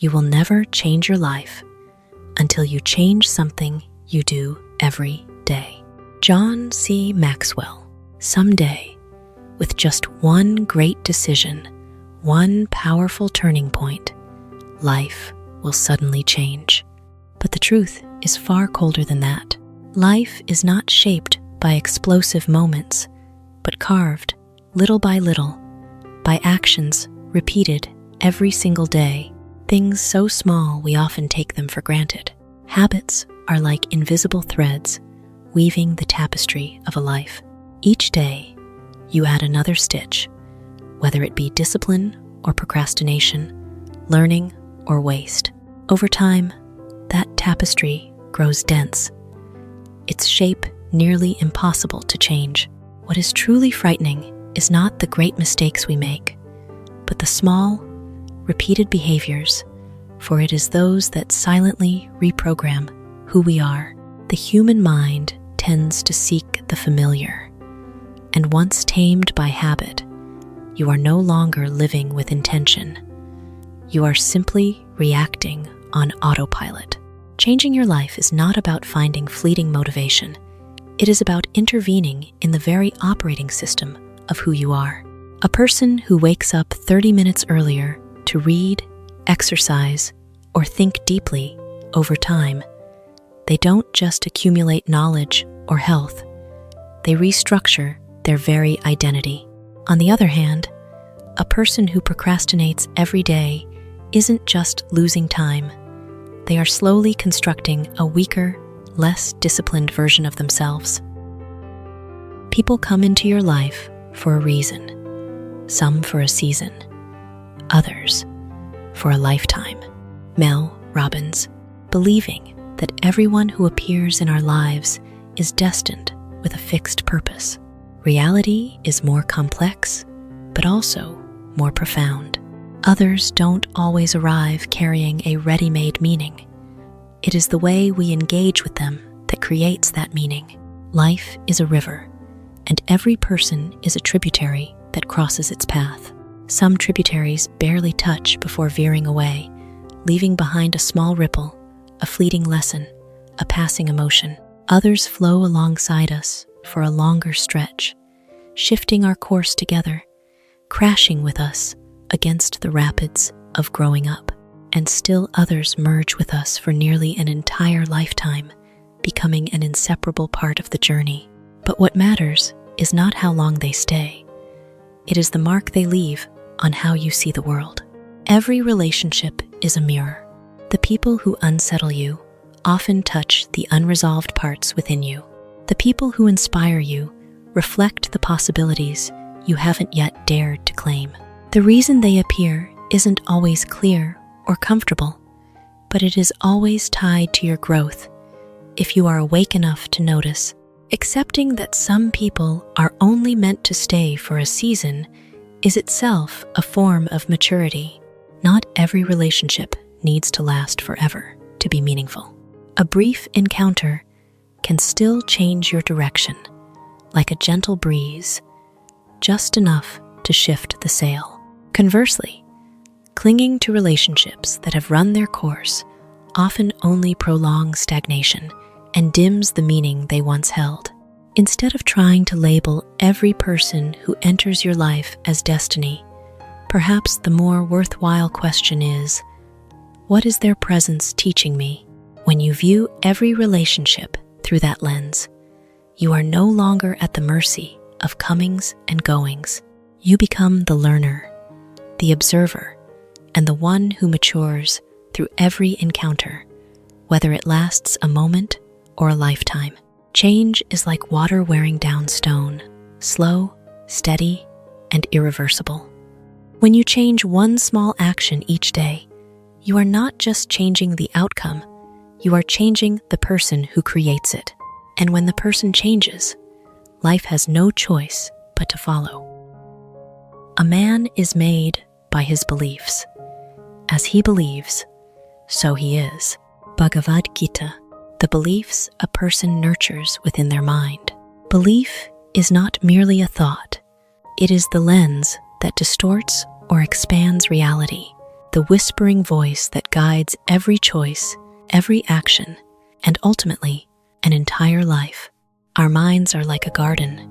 You will never change your life until you change something you do every day. John C. Maxwell. Someday, with just one great decision, one powerful turning point, life will suddenly change. But the truth is far colder than that. Life is not shaped by explosive moments, but carved, little by little, by actions repeated every single day. Things so small we often take them for granted. Habits are like invisible threads weaving the tapestry of a life. Each day, you add another stitch, whether it be discipline or procrastination, learning or waste. Over time, that tapestry grows dense, its shape nearly impossible to change. What is truly frightening is not the great mistakes we make, but the small, repeated behaviors, for it is those that silently reprogram who we are. The human mind tends to seek the familiar, and once tamed by habit, you are no longer living with intention. You are simply reacting on autopilot. Changing your life is not about finding fleeting motivation. It is about intervening in the very operating system of who you are. A person who wakes up 30 minutes earlier to read, exercise, or think deeply over time, they don't just accumulate knowledge or health, they restructure their very identity. On the other hand, a person who procrastinates every day isn't just losing time. They are slowly constructing a weaker, less disciplined version of themselves. People come into your life for a reason, some for a season, others for a lifetime. Mel Robbins. Believing that everyone who appears in our lives is destined with a fixed purpose. Reality is more complex, but also more profound. Others don't always arrive carrying a ready-made meaning. It is the way we engage with them that creates that meaning. Life is a river, and every person is a tributary that crosses its path. Some tributaries barely touch before veering away, leaving behind a small ripple, a fleeting lesson, a passing emotion. Others flow alongside us for a longer stretch, shifting our course together, crashing with us against the rapids of growing up. And still others merge with us for nearly an entire lifetime, becoming an inseparable part of the journey. But what matters is not how long they stay. It is the mark they leave on how you see the world. Every relationship is a mirror. The people who unsettle you often touch the unresolved parts within you. The people who inspire you reflect the possibilities you haven't yet dared to claim. The reason they appear isn't always clear or comfortable, but it is always tied to your growth if you are awake enough to notice. Accepting that some people are only meant to stay for a season is itself a form of maturity. Not every relationship needs to last forever to be meaningful. A brief encounter can still change your direction, like a gentle breeze, just enough to shift the sail. Conversely, clinging to relationships that have run their course often only prolongs stagnation and dims the meaning they once held. Instead of trying to label every person who enters your life as destiny, perhaps the more worthwhile question is, what is their presence teaching me? When you view every relationship through that lens, you are no longer at the mercy of comings and goings. You become the learner, the observer, and the one who matures through every encounter, whether it lasts a moment or a lifetime. Change is like water wearing down stone, slow, steady, and irreversible. When you change one small action each day, you are not just changing the outcome, you are changing the person who creates it. And when the person changes, life has no choice but to follow. A man is made by his beliefs. As he believes, so he is. Bhagavad Gita. The beliefs a person nurtures within their mind. Belief is not merely a thought. It is the lens that distorts or expands reality. the whispering voice that guides every choice, every action, and ultimately, an entire life. Our minds are like a garden.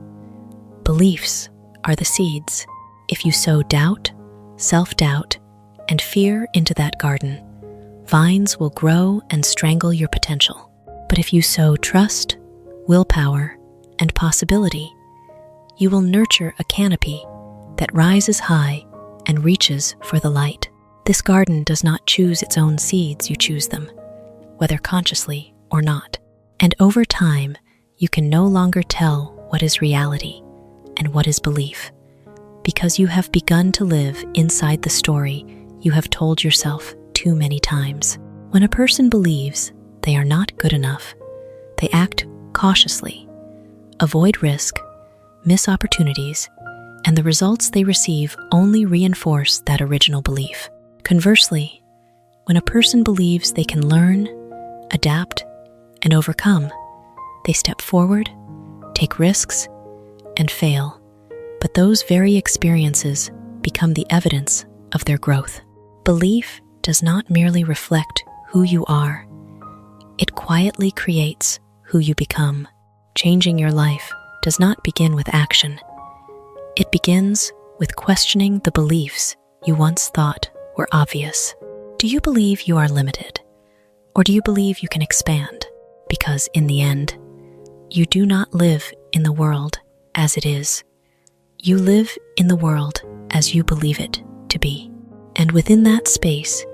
Beliefs are the seeds. If you sow doubt, self-doubt, and fear into that garden, vines will grow and strangle your potential. But if you sow trust, willpower, and possibility, you will nurture a canopy that rises high and reaches for the light. This garden does not choose its own seeds, you choose them, whether consciously or not. And over time, you can no longer tell what is reality and what is belief, because you have begun to live inside the story you have told yourself too many times. When a person believes they are not good enough, they act cautiously, avoid risk, miss opportunities, and the results they receive only reinforce that original belief. Conversely, when a person believes they can learn, adapt, and overcome, they step forward, take risks, and fail. But those very experiences become the evidence of their growth. Belief does not merely reflect who you are, it quietly creates who you become. Changing your life does not begin with action. It begins with questioning the beliefs you once thought were obvious. Do you believe you are limited? Or do you believe you can expand? Because in the end, you do not live in the world as it is. You live in the world as you believe it to be. And within that space,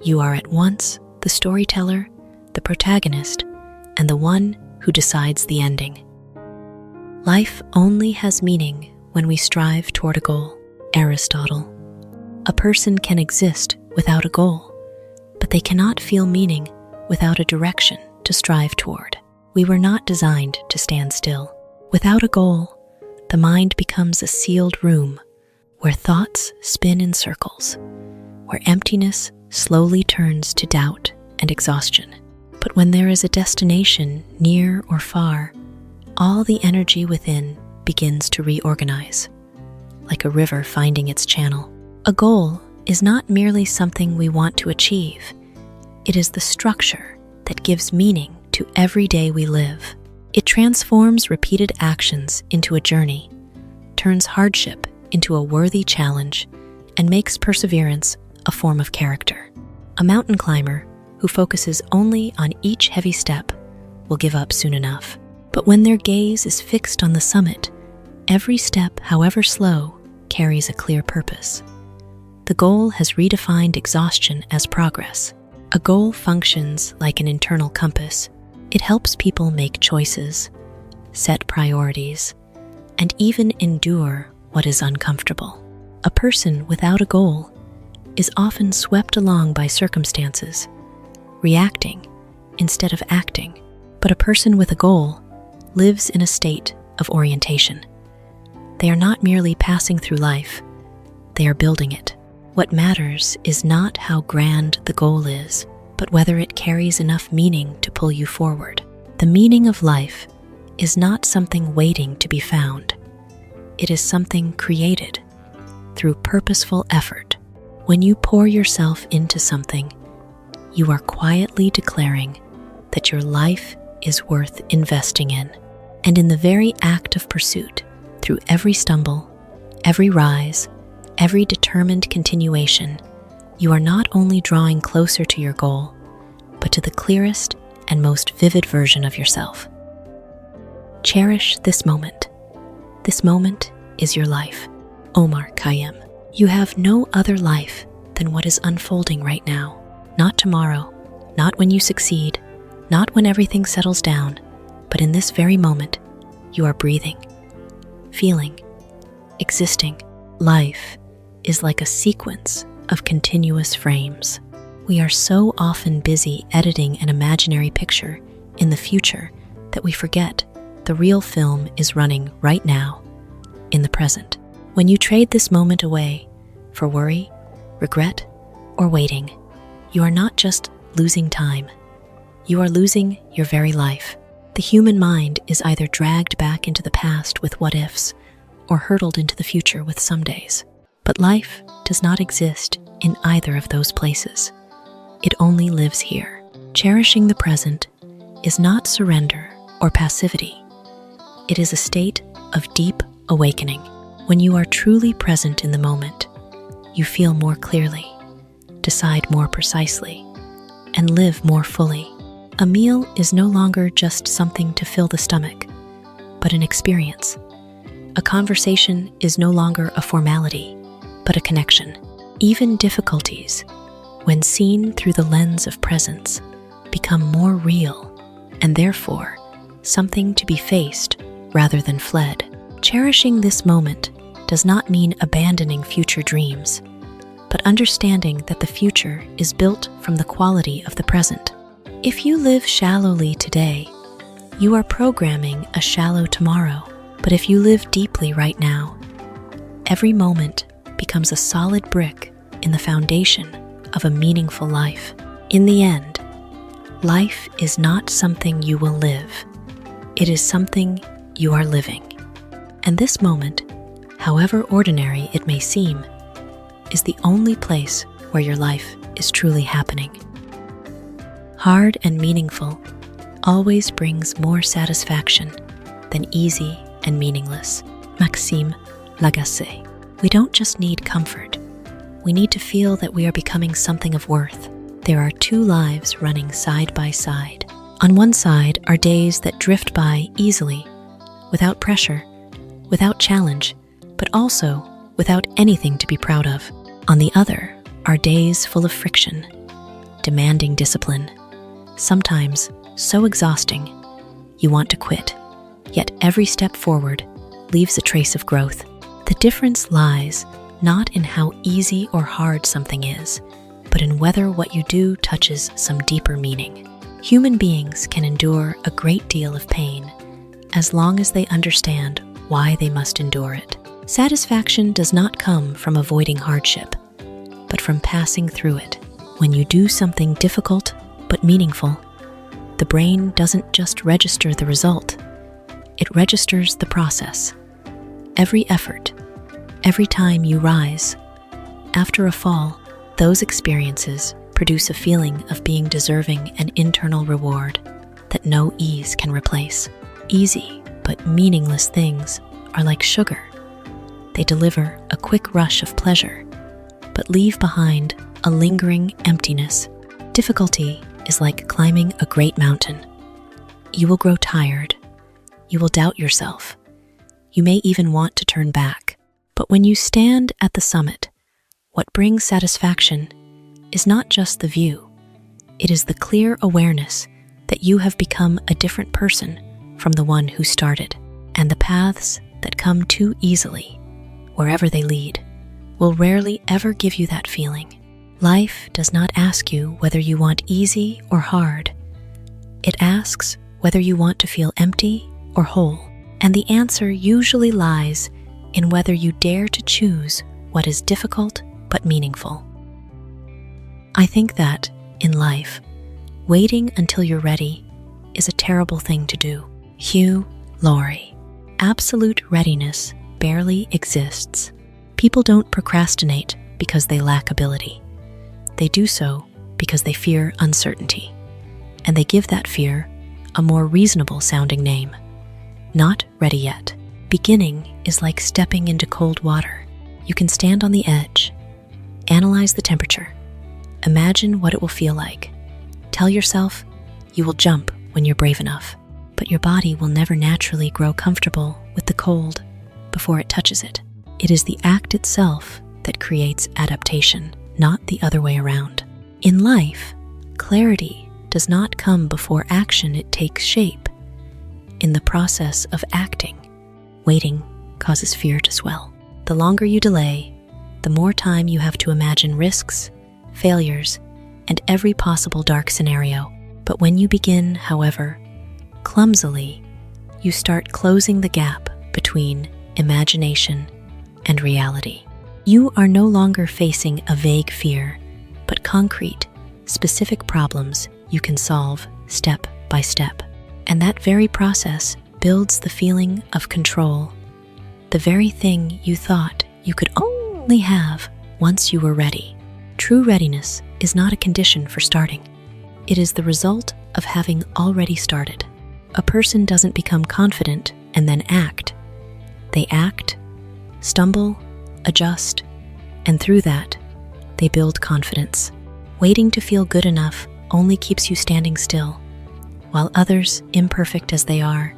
you are at once the storyteller, the protagonist, and the one who decides the ending. Life only has meaning when we strive toward a goal. Aristotle. A person can exist without a goal, but they cannot feel meaning without a direction to strive toward. We were not designed to stand still. Without a goal, the mind becomes a sealed room where thoughts spin in circles, where emptiness slowly turns to doubt and exhaustion. But when there is a destination near or far, all the energy within begins to reorganize, like a river finding its channel. A goal is not merely something we want to achieve. It is the structure that gives meaning to every day we live. It transforms repeated actions into a journey, turns hardship into a worthy challenge, and makes perseverance a form of character. A mountain climber who focuses only on each heavy step will give up soon enough. But when their gaze is fixed on the summit, every step, however slow, carries a clear purpose. The goal has redefined exhaustion as progress. A goal functions like an internal compass. It helps people make choices, set priorities, and even endure what is uncomfortable. A person without a goal is often swept along by circumstances, reacting instead of acting. But a person with a goal lives in a state of orientation. They are not merely passing through life, they are building it. What matters is not how grand the goal is, but whether it carries enough meaning to pull you forward. The meaning of life is not something waiting to be found. It is something created through purposeful effort. When you pour yourself into something, you are quietly declaring that your life is worth investing in. And in the very act of pursuit, through every stumble, every rise, every determined continuation, you are not only drawing closer to your goal, but to the clearest and most vivid version of yourself. Cherish this moment. This moment is your life. Omar Khayyam. You have no other life than what is unfolding right now. Not tomorrow, not when you succeed, not when everything settles down, but in this very moment, you are breathing, feeling, existing. Life is like a sequence of continuous frames. We are so often busy editing an imaginary picture in the future that we forget the real film is running right now, in the present. When you trade this moment away for worry, regret, or waiting, you are not just losing time, you are losing your very life. The human mind is either dragged back into the past with what-ifs or hurtled into the future with somedays. But life does not exist in either of those places. It only lives here. Cherishing the present is not surrender or passivity. It is a state of deep awakening. When you are truly present in the moment, you feel more clearly, decide more precisely, and live more fully. A meal is no longer just something to fill the stomach, but an experience. A conversation is no longer a formality, but a connection. Even difficulties, when seen through the lens of presence, become more real and therefore something to be faced rather than fled. Cherishing this moment does not mean abandoning future dreams, but understanding that the future is built from the quality of the present. If you live shallowly today, you are programming a shallow tomorrow. But if you live deeply right now, every moment becomes a solid brick in the foundation of a meaningful life. In the end, life is not something you will live. It is something you are living. And this moment, however ordinary it may seem, is the only place where your life is truly happening. Hard and meaningful always brings more satisfaction than easy and meaningless. Maxime Lagacé. We don't just need comfort. We need to feel that we are becoming something of worth. There are two lives running side by side. On one side are days that drift by easily, without pressure, without challenge, but also without anything to be proud of. On the other are days full of friction, demanding discipline, sometimes so exhausting you want to quit. Yet every step forward leaves a trace of growth. The difference lies not in how easy or hard something is, but in whether what you do touches some deeper meaning. Human beings can endure a great deal of pain as long as they understand why they must endure it. Satisfaction does not come from avoiding hardship, but from passing through it. When you do something difficult but meaningful, the brain doesn't just register the result, it registers the process. Every effort, every time you rise. After a fall, those experiences produce a feeling of being deserving an internal reward that no ease can replace. Easy but meaningless things are like sugar. They deliver a quick rush of pleasure, but leave behind a lingering emptiness. Difficulty is like climbing a great mountain. You will grow tired. You will doubt yourself. You may even want to turn back. But when you stand at the summit, what brings satisfaction is not just the view. It is the clear awareness that you have become a different person from the one who started. And the paths that come too easily, wherever they lead, will rarely ever give you that feeling. Life does not ask you whether you want easy or hard. It asks whether you want to feel empty or whole. And the answer usually lies in whether you dare to choose what is difficult but meaningful. I think that, in life, waiting until you're ready is a terrible thing to do. Hugh Laurie. Absolute readiness barely exists. People don't procrastinate because they lack ability. They do so because they fear uncertainty, and they give that fear a more reasonable sounding name. Not ready yet. Beginning is like stepping into cold water. You can stand on the edge, analyze the temperature, imagine what it will feel like. Tell yourself you will jump when you're brave enough, but your body will never naturally grow comfortable with the cold before it touches it. It is the act itself that creates adaptation, not the other way around. In life, clarity does not come before action, it takes shape. In the process of acting, waiting causes fear to swell. The longer you delay, the more time you have to imagine risks, failures, and every possible dark scenario. But when you begin, however, clumsily, you start closing the gap between imagination and reality. You are no longer facing a vague fear, but concrete, specific problems you can solve step by step. And that very process builds the feeling of control. The very thing you thought you could only have once you were ready. True readiness is not a condition for starting. It is the result of having already started. A person doesn't become confident and then act. They act, stumble, adjust, and through that, they build confidence. Waiting to feel good enough only keeps you standing still, while others, imperfect as they are,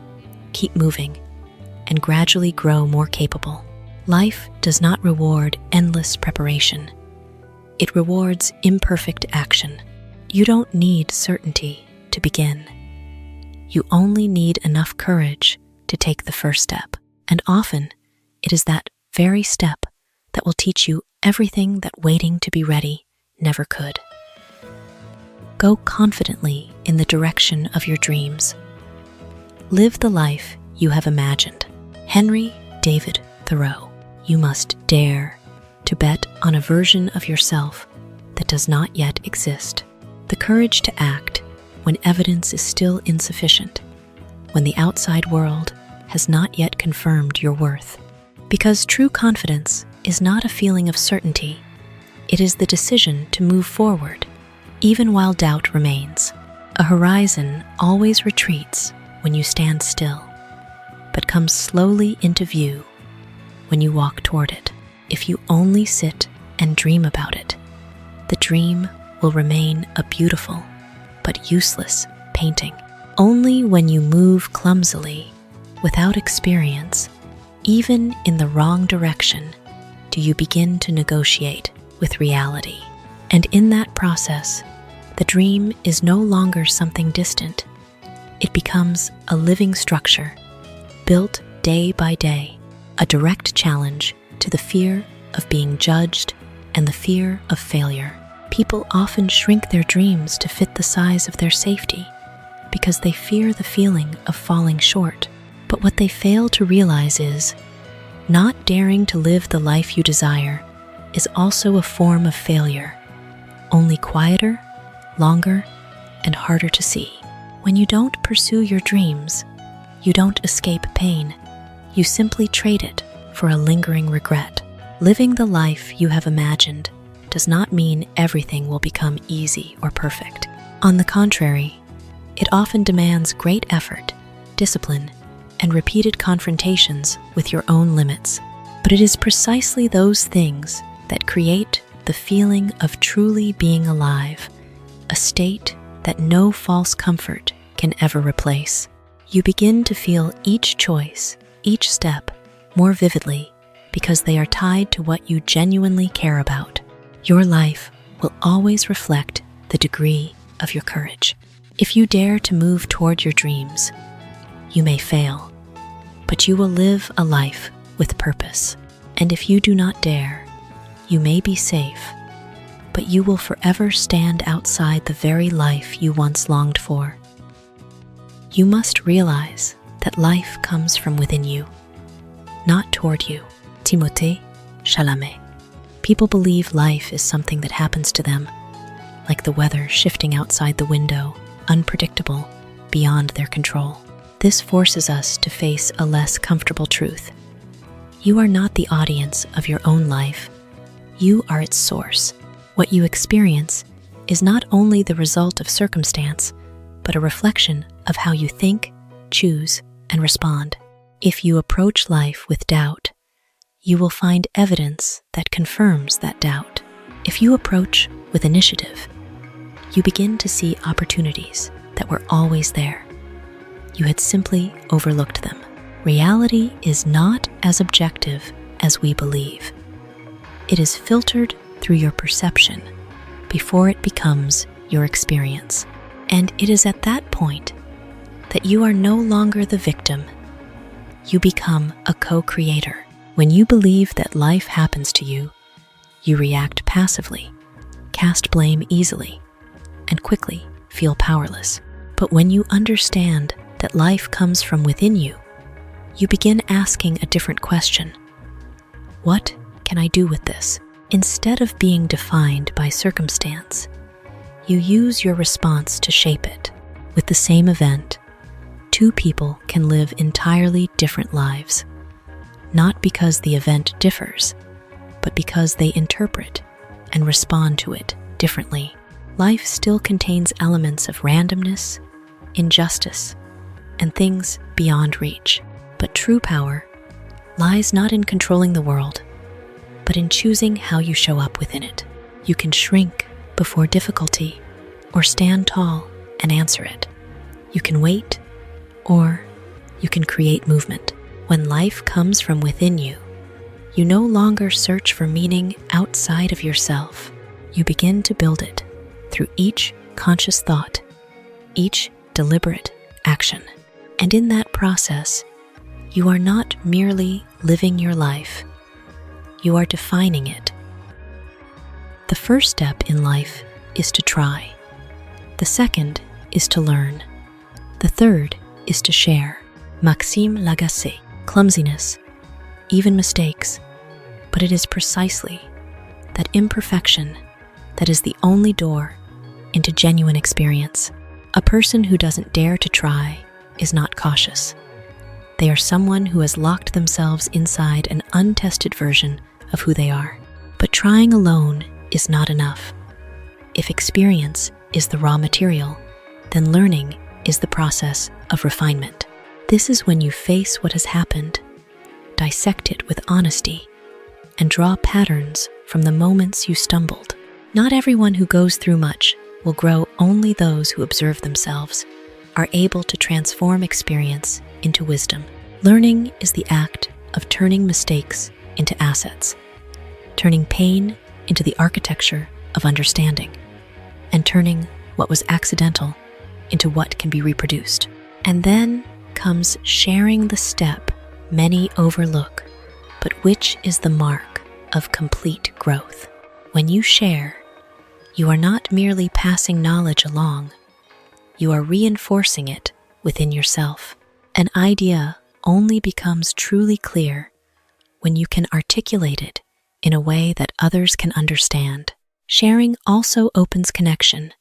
keep moving and gradually grow more capable. Life does not reward endless preparation. It rewards imperfect action. You don't need certainty to begin. You only need enough courage to take the first step. And often, it is that very step that will teach you everything that waiting to be ready never could. Go confidently in the direction of your dreams. Live the life you have imagined. Henry David Thoreau. You must dare to bet on a version of yourself that does not yet exist. The courage to act when evidence is still insufficient, when the outside world has not yet confirmed your worth. Because true confidence is not a feeling of certainty, it is the decision to move forward, even while doubt remains. A horizon always retreats when you stand still, but comes slowly into view when you walk toward it. If you only sit and dream about it, the dream will remain a beautiful but useless painting. Only when you move clumsily, without experience, even in the wrong direction, do you begin to negotiate with reality. And in that process, the dream is no longer something distant. It becomes a living structure, built day by day, a direct challenge to the fear of being judged and the fear of failure. People often shrink their dreams to fit the size of their safety because they fear the feeling of falling short. But what they fail to realize is, not daring to live the life you desire is also a form of failure, only quieter, longer, and harder to see. When you don't pursue your dreams, you don't escape pain. You simply trade it for a lingering regret. Living the life you have imagined does not mean everything will become easy or perfect. On the contrary, it often demands great effort, discipline, and repeated confrontations with your own limits. But it is precisely those things that create the feeling of truly being alive, a state that no false comfort can ever replace. You begin to feel each choice, each step, more vividly because they are tied to what you genuinely care about. Your life will always reflect the degree of your courage. If you dare to move toward your dreams, you may fail, but you will live a life with purpose. And if you do not dare, you may be safe, but you will forever stand outside the very life you once longed for. You must realize that life comes from within you, not toward you. Timothée Chalamet. People believe life is something that happens to them, like the weather shifting outside the window, unpredictable, beyond their control. This forces us to face a less comfortable truth. You are not the audience of your own life. You are its source. What you experience is not only the result of circumstance, but a reflection of how you think, choose, and respond. If you approach life with doubt, you will find evidence that confirms that doubt. If you approach with initiative, you begin to see opportunities that were always there. You had simply overlooked them. Reality is not as objective as we believe. It is filtered through your perception before it becomes your experience. And it is at that point that you are no longer the victim. You become a co-creator. When you believe that life happens to you, you react passively, cast blame easily, and quickly feel powerless. But when you understand that life comes from within you, you begin asking a different question. What can I do with this? Instead of being defined by circumstance, you use your response to shape it. With the same event, two people can live entirely different lives, not because the event differs, but because they interpret and respond to it differently. Life still contains elements of randomness, injustice, and things beyond reach. But true power lies not in controlling the world, but in choosing how you show up within it. You can shrink before difficulty or stand tall and answer it. You can wait, or you can create movement. When life comes from within you, you no longer search for meaning outside of yourself. You begin to build it through each conscious thought, each deliberate action. And in that process, you are not merely living your life, you are defining it. The first step in life is to try. The second is to learn. The third is to share. Maxime Lagacé. Clumsiness, even mistakes, but it is precisely that imperfection that is the only door into genuine experience. A person who doesn't dare to try is not cautious. They are someone who has locked themselves inside an untested version of who they are. But trying alone is not enough. If experience is the raw material, then learning is the process of refinement. This is when you face what has happened, dissect it with honesty, and draw patterns from the moments you stumbled. Not everyone who goes through much will grow. Only those who observe themselves are able to transform experience into wisdom. Learning is the act of turning mistakes into assets, turning pain into the architecture of understanding, and turning what was accidental into what can be reproduced. And then comes sharing, the step many overlook, but which is the mark of complete growth. When you share, you are not merely passing knowledge along, you are reinforcing it within yourself. An idea only becomes truly clear when you can articulate it in a way that others can understand. Sharing also opens connection,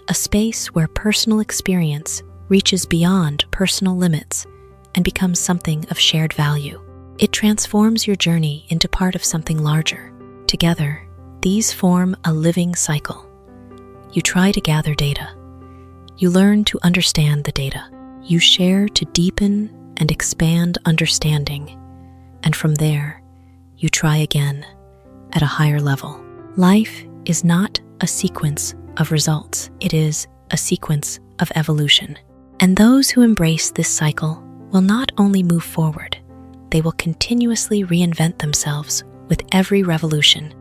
a space where personal experience reaches beyond personal limits and becomes something of shared value. It transforms your journey into part of something larger. Together, these form a living cycle. You try to gather data. You learn to understand the data. You share to deepen and expand understanding. And from there, you try again at a higher level. Life is not a sequence of results. It is a sequence of evolution. And those who embrace this cycle will not only move forward, they will continuously reinvent themselves with every revolution,